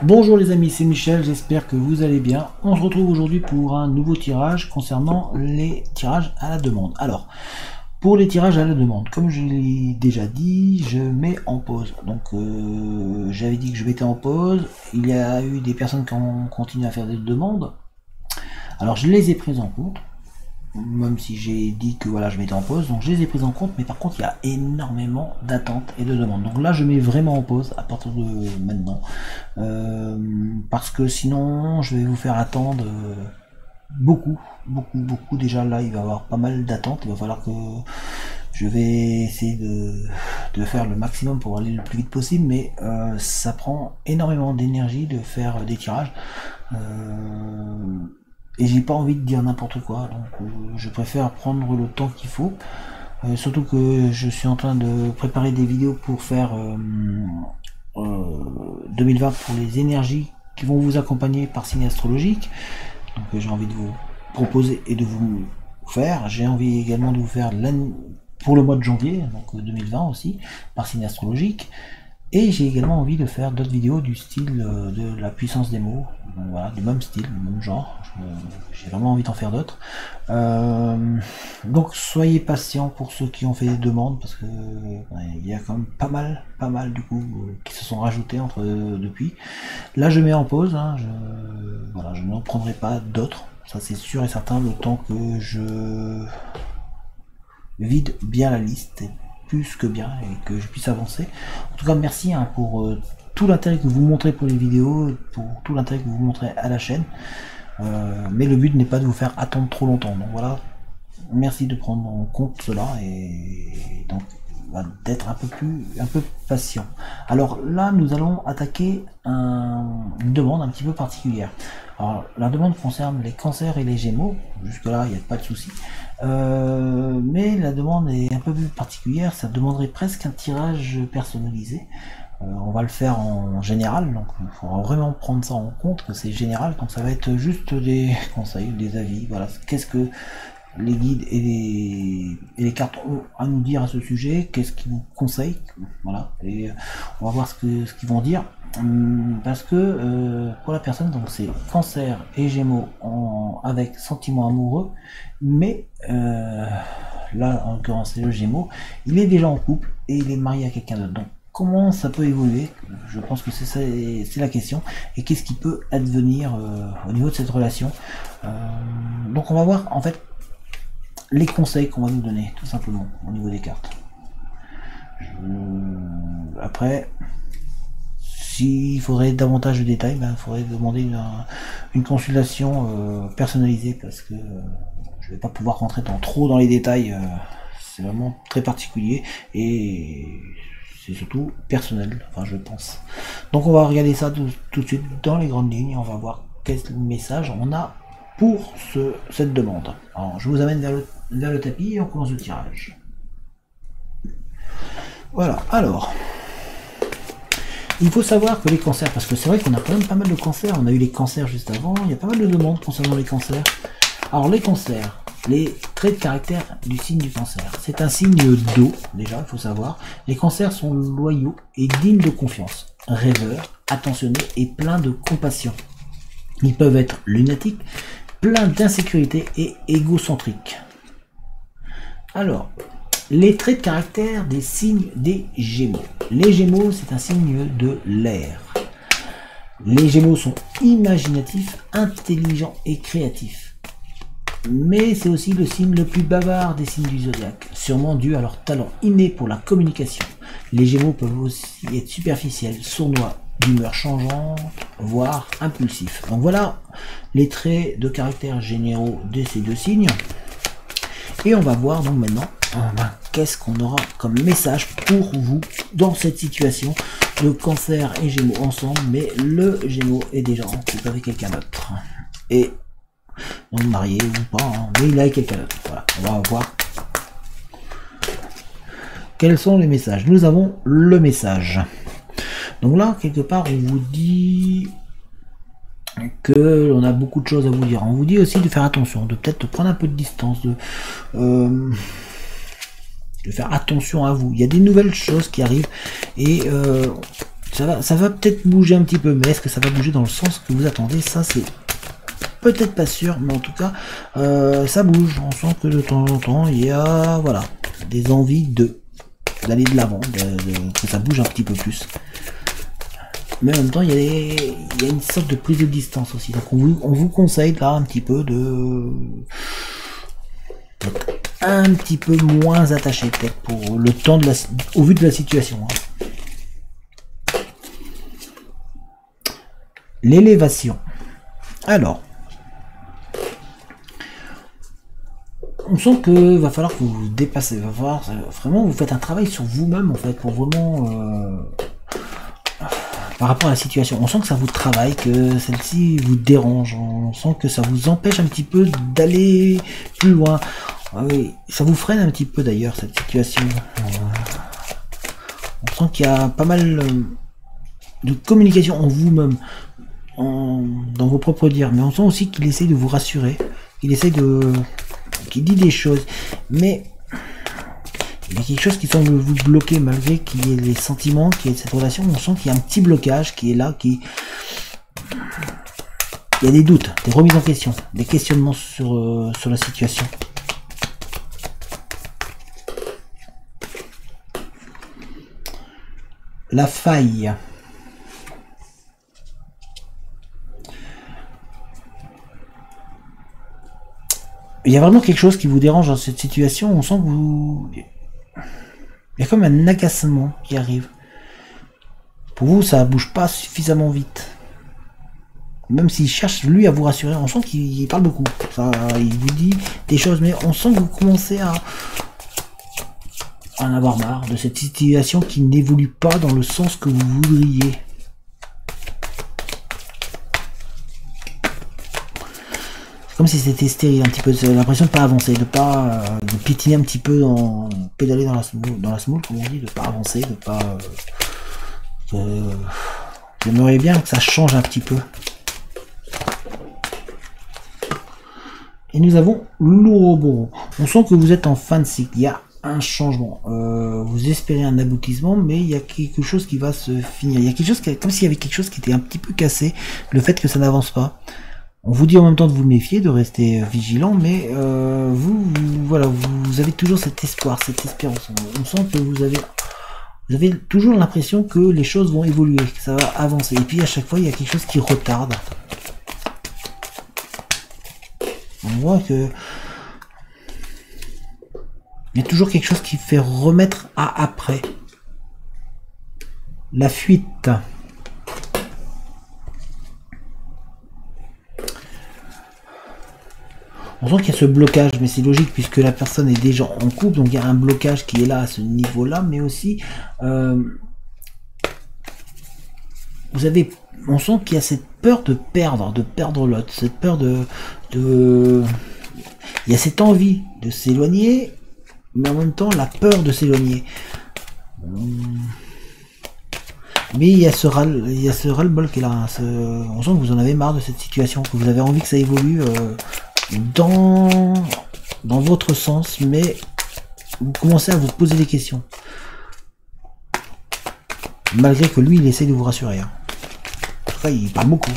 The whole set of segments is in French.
Bonjour les amis, c'est Michel, j'espère que vous allez bien. On se retrouve aujourd'hui pour un nouveau tirage concernant les tirages à la demande. Alors, pour les tirages à la demande, comme je l'ai déjà dit, je mets en pause. Donc, j'avais dit que je mettais en pause. Il y a eu des personnes qui ont continué à faire des demandes. Alors, je les ai prises en compte. Même si j'ai dit que voilà, je mettais en pause, donc je les ai prises en compte, mais par contre il y a énormément d'attentes et de demandes, donc là je mets vraiment en pause à partir de maintenant, parce que sinon je vais vous faire attendre beaucoup. Déjà là il va y avoir pas mal d'attentes, il va falloir que je vais essayer de faire le maximum pour aller le plus vite possible, mais ça prend énormément d'énergie de faire des tirages. Et j'ai pas envie de dire n'importe quoi, donc je préfère prendre le temps qu'il faut. Surtout que je suis en train de préparer des vidéos pour faire 2020 pour les énergies qui vont vous accompagner par signe astrologique. Donc j'ai envie de vous proposer et de vous faire. J'ai envie également de vous faire pour le mois de janvier, donc 2020 aussi, par signe astrologique. Et j'ai également envie de faire d'autres vidéos du style de la puissance des mots, donc voilà, du même style, du même genre. J'ai vraiment envie d'en faire d'autres. Donc soyez patients pour ceux qui ont fait des demandes, parce que il y a quand même pas mal du coup qui se sont rajoutés depuis. Là je mets en pause, hein, voilà, je n'en prendrai pas d'autres, ça c'est sûr et certain, le temps que je vide bien la liste. Plus que bien et que je puisse avancer. En tout cas merci pour tout l'intérêt que vous montrez pour les vidéos, pour tout l'intérêt que vous montrez à la chaîne, mais le but n'est pas de vous faire attendre trop longtemps, donc voilà, merci de prendre en compte cela et donc d'être un peu patient. Alors là nous allons attaquer une demande un petit peu particulière. Alors la demande concerne les cancers et les gémeaux, jusque là il n'y a pas de souci, mais la demande est un peu plus particulière, ça demanderait presque un tirage personnalisé. On va le faire en général, donc il faudra vraiment prendre ça en compte, que c'est général, donc ça va être juste des conseils, des avis, voilà, qu'est-ce que les guides et les cartes ont à nous dire à ce sujet, qu'est-ce qu'ils vous conseillent, voilà, et on va voir ce qu'ils vont dire, parce que pour la personne, donc c'est cancer et gémeaux avec sentiments amoureux, mais là en l'occurrence c'est le gémeaux, il est déjà en couple et il est marié à quelqu'un d'autre, donc comment ça peut évoluer, je pense que c'est la question, et qu'est-ce qui peut advenir au niveau de cette relation. Donc on va voir en fait les conseils qu'on va nous donner tout simplement au niveau des cartes. Après, s'il faudrait davantage de détails, il faudrait demander une consultation personnalisée, parce que je vais pas pouvoir rentrer trop dans les détails, c'est vraiment très particulier et c'est surtout personnel, enfin je pense. Donc on va regarder ça tout de suite dans les grandes lignes, on va voir quel message on a pour cette demande. Alors je vous amène vers le tapis et on commence le tirage. Voilà, alors il faut savoir que les cancers, parce que c'est vrai qu'on a quand même pas mal de cancers, on a eu les cancers juste avant, il y a pas mal de demandes concernant les cancers. Alors les cancers, les traits de caractère du signe du cancer, c'est un signe d'eau, déjà il faut savoir. Les cancers sont loyaux et dignes de confiance, rêveurs, attentionnés et pleins de compassion. Ils peuvent être lunatiques, pleins d'insécurité et égocentriques. Alors, les traits de caractère des signes des Gémeaux. Les Gémeaux, c'est un signe de l'air. Les Gémeaux sont imaginatifs, intelligents et créatifs. Mais c'est aussi le signe le plus bavard des signes du zodiaque, sûrement dû à leur talent inné pour la communication. Les Gémeaux peuvent aussi être superficiels, sournois, d'humeur changeante, voire impulsifs. Donc voilà les traits de caractère généraux de ces deux signes. Et on va voir donc maintenant qu'est-ce qu'on aura comme message pour vous dans cette situation. Le cancer et Gémeaux ensemble, mais le Gémeaux est déjà en couple avec quelqu'un d'autre. Et donc marié ou pas, hein, mais il est avec quelqu'un d'autre. Voilà, on va voir quels sont les messages. Nous avons le message. Donc là, quelque part, on vous dit que on a beaucoup de choses à vous dire. On vous dit aussi de faire attention, de peut-être prendre un peu de distance, de faire attention à vous. Il y a des nouvelles choses qui arrivent et Ça va peut-être bouger un petit peu, mais est-ce que ça va bouger dans le sens que vous attendez? Ça, c'est peut-être pas sûr, mais en tout cas, ça bouge. On sent que de temps en temps, il y a, voilà, des envies d'aller de l'avant, que ça bouge un petit peu plus. Mais en même temps, il y a une sorte de prise de distance aussi. Donc on vous conseille là un petit peu d'être un petit peu moins attaché peut-être pour le temps au vu de la situation. Hein. L'élévation. Alors, on sent que va falloir que vous vous dépassez, va falloir vraiment vous faites un travail sur vous-même en fait pour vraiment par rapport à la situation. On sent que ça vous travaille, que celle-ci vous dérange, on sent que ça vous empêche un petit peu d'aller plus loin. Oui, ça vous freine un petit peu d'ailleurs cette situation. On sent qu'il y a pas mal de communication en vous-même, dans vos propres dires, mais on sent aussi qu'il essaye de vous rassurer, qu'il dit des choses, mais il y a quelque chose qui semble vous bloquer malgré qu'il y ait les sentiments, qu'il y ait cette relation. On sent qu'il y a un petit blocage qui est là, il y a des doutes, des remises en question, des questionnements sur la situation. La faille. Il y a vraiment quelque chose qui vous dérange dans cette situation. On sent que vous... Il y a comme un agacement qui arrive. Pour vous, ça bouge pas suffisamment vite. Même s'il cherche, lui, à vous rassurer, on sent qu'il parle beaucoup. Ça, il vous dit des choses, mais on sent que vous commencez à en avoir marre de cette situation qui n'évolue pas dans le sens que vous voudriez. Comme si c'était stérile un petit peu, l'impression de pas avancer, de pas de piétiner un petit peu, pédaler dans la semoule, comme on dit, de pas avancer, de pas. J'aimerais bien que ça change un petit peu. Et nous avons l'Ouroboros. On sent que vous êtes en fin de cycle. Il y a un changement. Vous espérez un aboutissement, mais il y a quelque chose qui va se finir. Il y a quelque chose comme s'il y avait quelque chose qui était un petit peu cassé. Le fait que ça n'avance pas. On vous dit en même temps de vous méfier, de rester vigilant, mais voilà, vous avez toujours cet espoir, cette espérance. On sent que vous avez toujours l'impression que les choses vont évoluer, que ça va avancer. Et puis à chaque fois, il y a quelque chose qui retarde. On voit que il y a toujours quelque chose qui fait remettre à après. La fuite. On sent qu'il y a ce blocage, mais c'est logique puisque la personne est déjà en couple, donc il y a un blocage qui est là à ce niveau-là, mais aussi on sent qu'il y a cette peur de perdre l'autre, cette peur il y a cette envie de s'éloigner, mais en même temps la peur de s'éloigner. Mais il y a ce ras-le-bol qui est là. On sent que vous en avez marre de cette situation, que vous avez envie que ça évolue dans votre sens, mais vous commencez à vous poser des questions. Malgré que lui, il essaie de vous rassurer. Hein. En tout cas, il parle beaucoup.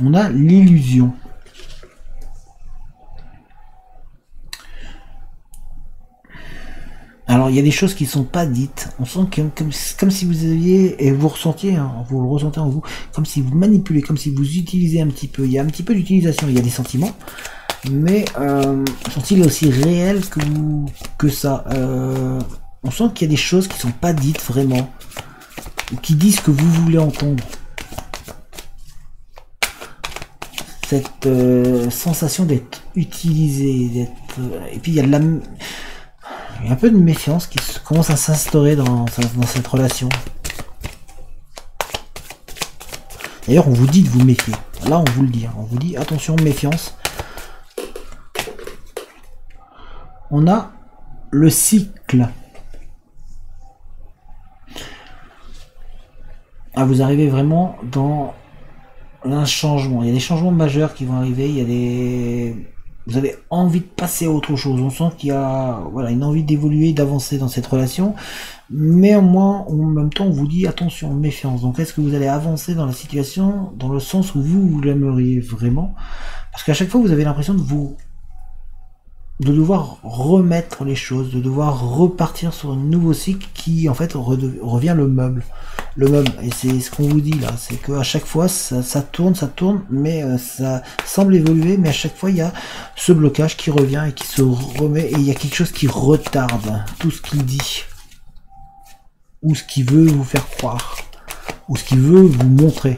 On a l'illusion. Alors il y a des choses qui sont pas dites. On sent que comme si vous aviez, et vous ressentiez, hein, vous le ressentez en vous, comme si vous manipulez, comme si vous utilisez un petit peu. Il y a un petit peu d'utilisation, il y a des sentiments, mais sont-ils aussi réels que ça? On sent qu'il y a des choses qui sont pas dites vraiment, ou qui disent ce que vous voulez entendre. Cette sensation d'être utilisé, et puis il y a il y a un peu de méfiance qui commence à s'instaurer dans cette relation. D'ailleurs, on vous dit de vous méfier. Là, on vous le dit. On vous dit, attention, méfiance. On a le cycle. Ah, vous arrivez vraiment dans un changement. Il y a des changements majeurs qui vont arriver. Il y a vous avez envie de passer à autre chose. On sent qu'il y a voilà, une envie d'évoluer, d'avancer dans cette relation. Mais en même temps, on vous dit attention, méfiance. Donc, est-ce que vous allez avancer dans la situation dans le sens où vous l'aimeriez vraiment? Parce qu'à chaque fois, vous avez l'impression de devoir remettre les choses, de devoir repartir sur un nouveau cycle qui, en fait, revient le meuble. Le meuble, et c'est ce qu'on vous dit là, c'est qu'à chaque fois, ça tourne, mais ça semble évoluer, mais à chaque fois, il y a ce blocage qui revient et qui se remet, et il y a quelque chose qui retarde tout ce qu'il dit. Ou ce qu'il veut vous faire croire, ou ce qu'il veut vous montrer.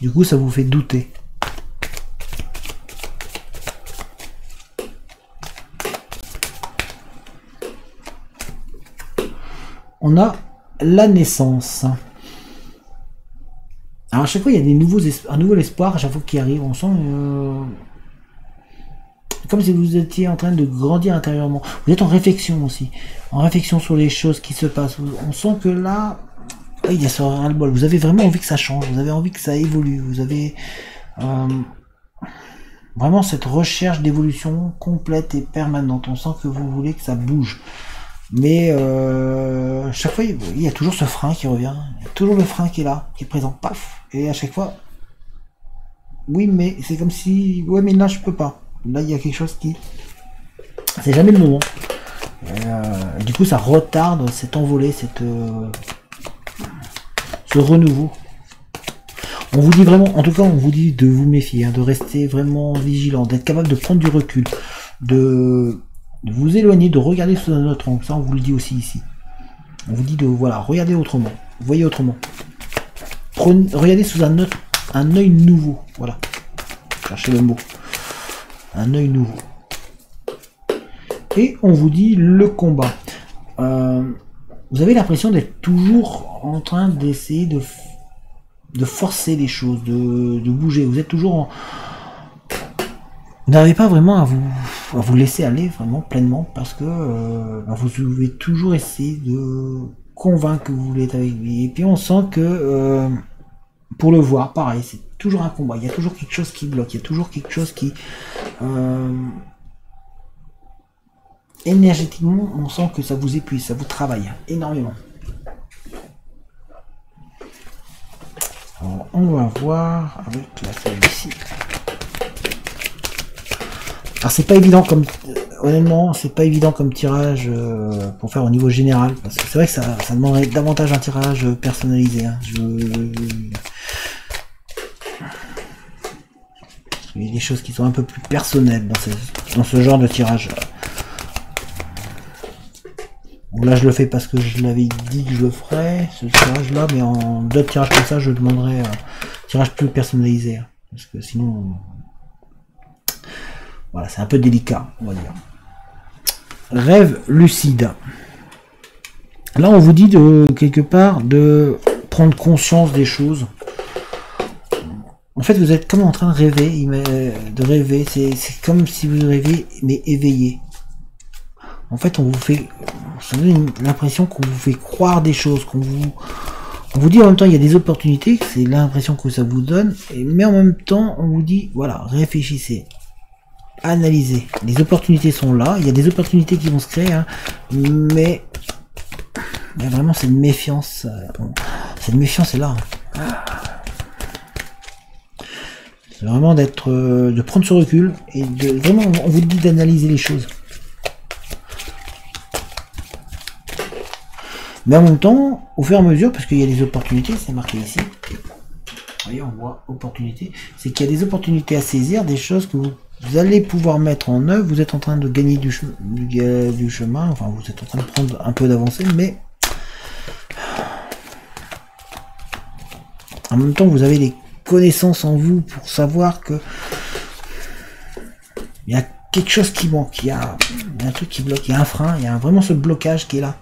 Du coup, ça vous fait douter. On a la naissance. Alors à chaque fois, il y a un nouvel espoir à chaque fois qui arrive. On sent comme si vous étiez en train de grandir intérieurement. Vous êtes en réflexion aussi, en réflexion sur les choses qui se passent. On sent que là, il y a ce ras-le-bol. Vous avez vraiment envie que ça change, vous avez envie que ça évolue, vous avez vraiment cette recherche d'évolution complète et permanente. On sent que vous voulez que ça bouge. Mais chaque fois, il y a toujours ce frein qui revient. Il y a toujours le frein qui est là, qui est présent. Paf. Et à chaque fois, oui, mais c'est comme si... Ouais, mais là, je peux pas. Là, il y a quelque chose qui... C'est jamais le moment. Du coup, ça retarde cette envolée, ce renouveau. On vous dit vraiment, en tout cas, on vous dit de vous méfier, hein, de rester vraiment vigilant, d'être capable de prendre du recul, de vous éloigner, de regarder sous un autre angle. Ça, on vous le dit aussi ici. On vous dit de, voilà, regardez autrement, voyez autrement. Regardez sous un œil nouveau. Voilà. Cherchez le mot. Un œil nouveau. Et on vous dit le combat. Vous avez l'impression d'être toujours en train d'essayer de forcer les choses, de bouger. Vous êtes toujours en... Vous n'arrivez pas vraiment à vous laisser aller vraiment pleinement parce que vous devez toujours essayer de convaincre que vous voulez être avec lui. Et puis on sent que pour le voir, pareil, c'est toujours un combat. Il y a toujours quelque chose qui bloque. Il y a toujours quelque chose qui... énergétiquement, on sent que ça vous épuise, ça vous travaille énormément. Alors, on va voir avec la feuille ici. Alors c'est pas évident comme honnêtement, c'est pas évident comme tirage pour faire au niveau général parce que c'est vrai que ça demanderait davantage un tirage personnalisé. Hein. Il y a des choses qui sont un peu plus personnelles dans ce genre de tirage. Bon, là je le fais parce que je l'avais dit que je le ferais, ce tirage là, mais en d'autres tirages comme ça je demanderais un tirage plus personnalisé. Hein, parce que sinon... Voilà, c'est un peu délicat, on va dire. Rêve lucide. Là, on vous dit de quelque part de prendre conscience des choses. En fait, vous êtes comme en train de rêver, C'est comme si vous rêviez, mais éveillé. En fait, on vous fait... Ça donne l'impression qu'on vous fait croire des choses, on vous dit en même temps, il y a des opportunités, c'est l'impression que ça vous donne, mais en même temps, on vous dit, voilà, réfléchissez. Analyser. Les opportunités sont là. Il y a des opportunités qui vont se créer, hein, mais il y a vraiment cette méfiance. Cette méfiance est là. C'est vraiment de prendre ce recul et de vraiment, on vous dit d'analyser les choses. Mais en même temps, au fur et à mesure, parce qu'il y a des opportunités, c'est marqué ici. Vous voyez, on voit opportunité. C'est qu'il y a des opportunités à saisir, des choses que vous allez pouvoir mettre en œuvre. Vous êtes en train de gagner du chemin, enfin vous êtes en train de prendre un peu d'avancée, mais en même temps vous avez les connaissances en vous pour savoir que il y a quelque chose qui manque, il y a un truc qui bloque, il y a un frein, il y a vraiment ce blocage qui est là.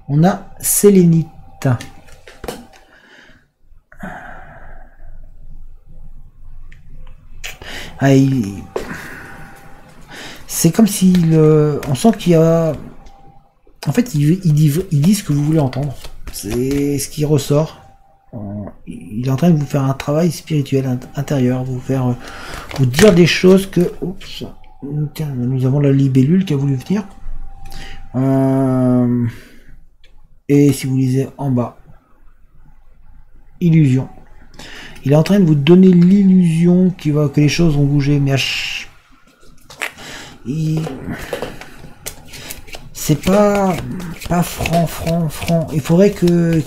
On a sélénite. C'est comme si on sent qu'il y a... En fait, il dit ce que vous voulez entendre. C'est ce qui ressort. Il est en train de vous faire un travail spirituel intérieur, vous faire vous dire des choses que... Oups, tiens, nous avons la libellule qui a voulu venir. Et si vous lisez en bas, illusion. Il est en train de vous donner l'illusion que les choses vont bouger, mais c'est pas franc. Il faudrait que...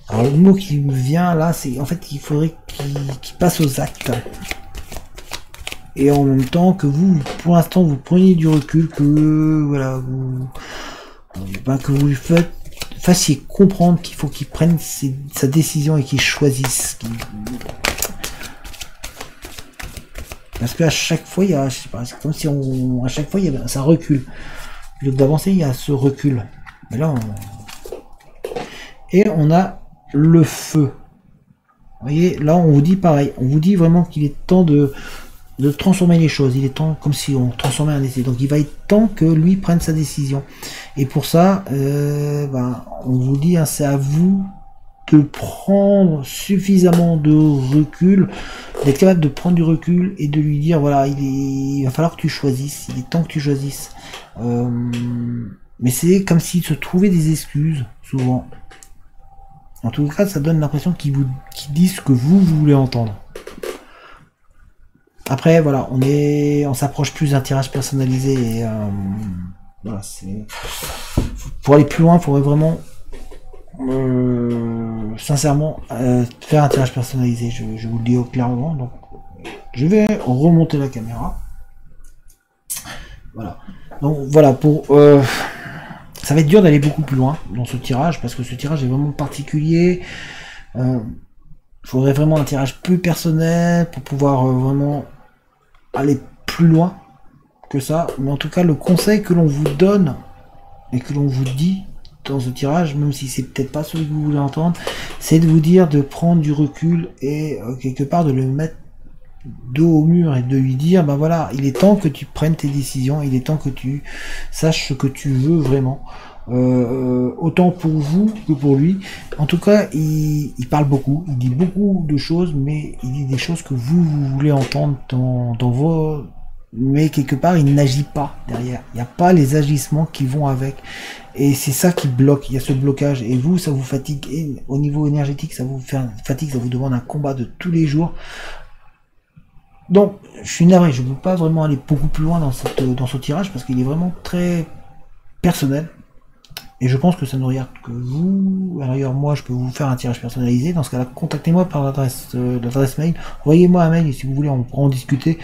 Alors le mot qui me vient là, c'est en fait il faudrait qu'il passe aux actes. Et en même temps que vous, pour l'instant, vous preniez du recul, que voilà, que vous lui fassiez comprendre qu'il faut qu'il prenne sa décision et qu'il choisisse. Parce qu'à chaque fois, il y a, je sais pas, c'est comme si à chaque fois, il y a ça recule. Au lieu d'avancer, il y a ce recul. Mais là, et on a le feu. Vous voyez, là, on vous dit pareil. On vous dit vraiment qu'il est temps de transformer les choses. Il est temps, comme si on transformait un essai. Donc il va être temps que lui prenne sa décision. Et pour ça, on vous dit, hein, c'est à vous de prendre suffisamment de recul, d'être capable de prendre du recul et de lui dire, voilà, il va falloir que tu choisisses. Il est temps que tu choisisses. Mais c'est comme s'il se trouvait des excuses, souvent. En tout cas, ça donne l'impression qu'ils disent ce que vous voulez entendre. Après, voilà, on s'approche plus d'un tirage personnalisé et voilà, pour aller plus loin, il faudrait vraiment sincèrement faire un tirage personnalisé. Je vous le dis clairement. Donc, je vais remonter la caméra. Voilà. Donc voilà, ça va être dur d'aller beaucoup plus loin dans ce tirage parce que ce tirage est vraiment particulier. Il faudrait vraiment un tirage plus personnel pour pouvoir vraiment aller plus loin que ça. Mais en tout cas, le conseil que l'on vous donne et que l'on vous dit dans ce tirage, même si c'est peut-être pas celui que vous voulez entendre, c'est de vous dire de prendre du recul et quelque part de le mettre dos au mur et de lui dire, ben voilà, il est temps que tu prennes tes décisions, il est temps que tu saches ce que tu veux vraiment, autant pour vous que pour lui. En tout cas, il parle beaucoup, il dit beaucoup de choses, mais il dit des choses que vous voulez entendre dans vos... Mais quelque part, il n'agit pas derrière. Il n'y a pas les agissements qui vont avec. Et c'est ça qui bloque. Il y a ce blocage. Et vous, ça vous fatigue. Et au niveau énergétique, ça vous fatigue, ça vous demande un combat de tous les jours. Donc, je suis navré, je ne peux pas vraiment aller beaucoup plus loin dans ce tirage parce qu'il est vraiment très personnel. Et je pense que ça ne regarde que vous. D'ailleurs, moi, je peux vous faire un tirage personnalisé. Dans ce cas-là, contactez-moi par l'adresse mail. Envoyez-moi un mail et si vous voulez, on pourra en discuter.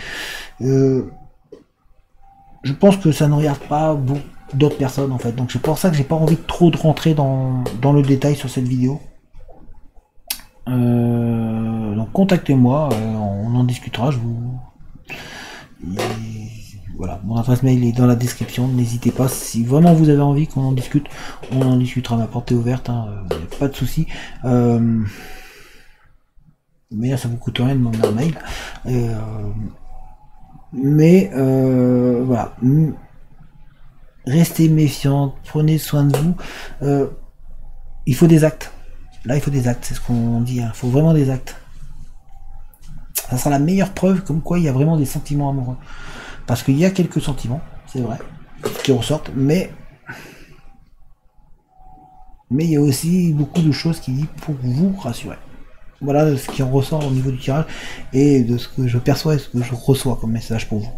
Je pense que ça ne regarde pas beaucoup d'autres personnes en fait. Donc, c'est pour ça que j'ai pas envie de trop rentrer dans le détail sur cette vidéo. Donc contactez-moi, on en discutera. Voilà, mon adresse mail est dans la description. N'hésitez pas, si vraiment vous avez envie qu'on en discute, on en discutera. Ma porte est ouverte, hein, pas de souci. Mais ça vous coûte rien de demander un mail. Voilà. Restez méfiants, prenez soin de vous. Il faut des actes. Là, il faut des actes, c'est ce qu'on dit. Il faut vraiment des actes. Ça sera la meilleure preuve comme quoi il y a vraiment des sentiments amoureux. Parce qu'il y a quelques sentiments, c'est vrai, qui ressortent, mais il y a aussi beaucoup de choses qui disent pour vous rassurer. Voilà ce qui en ressort au niveau du tirage et de ce que je perçois et ce que je reçois comme message pour vous.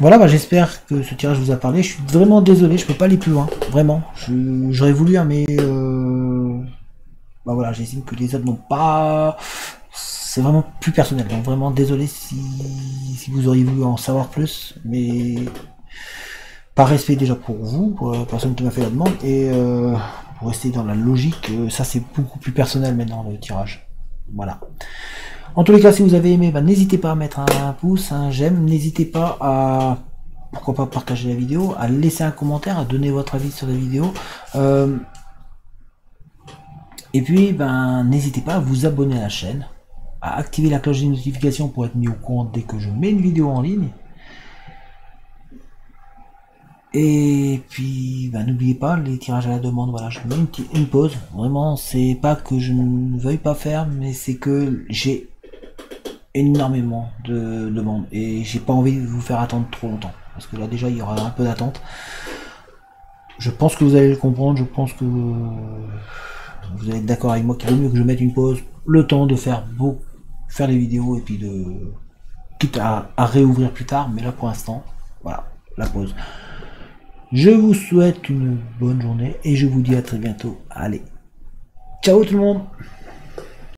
Voilà, j'espère que ce tirage vous a parlé. Je suis vraiment désolé, je peux pas aller plus loin, vraiment. J'aurais voulu, hein, mais voilà, j'estime que les autres n'ont pas. C'est vraiment plus personnel. Donc vraiment désolé si vous auriez voulu en savoir plus, mais par respect déjà pour vous, pour la personne qui m'a fait la demande, et pour rester dans la logique, ça c'est beaucoup plus personnel maintenant le tirage. Voilà. En tous les cas, si vous avez aimé, n'hésitez pas à mettre un pouce, un j'aime, n'hésitez pas à, pourquoi pas, partager la vidéo, à laisser un commentaire, à donner votre avis sur la vidéo. Et puis, n'hésitez pas à vous abonner à la chaîne, à activer la cloche des notifications pour être mis au courant dès que je mets une vidéo en ligne. Et puis, n'oubliez pas les tirages à la demande. Voilà, je mets une pause. Vraiment, c'est pas que je ne veuille pas faire, mais c'est que j'ai énormément de demandes et j'ai pas envie de vous faire attendre trop longtemps parce que là déjà il y aura un peu d'attente. Je pense que vous allez le comprendre, je pense que vous allez être d'accord avec moi qu'il vaut mieux que je mette une pause, le temps de faire les vidéos et puis de quitte à réouvrir plus tard, mais là pour l'instant, voilà, la pause. Je vous souhaite une bonne journée et je vous dis à très bientôt. Allez, ciao tout le monde!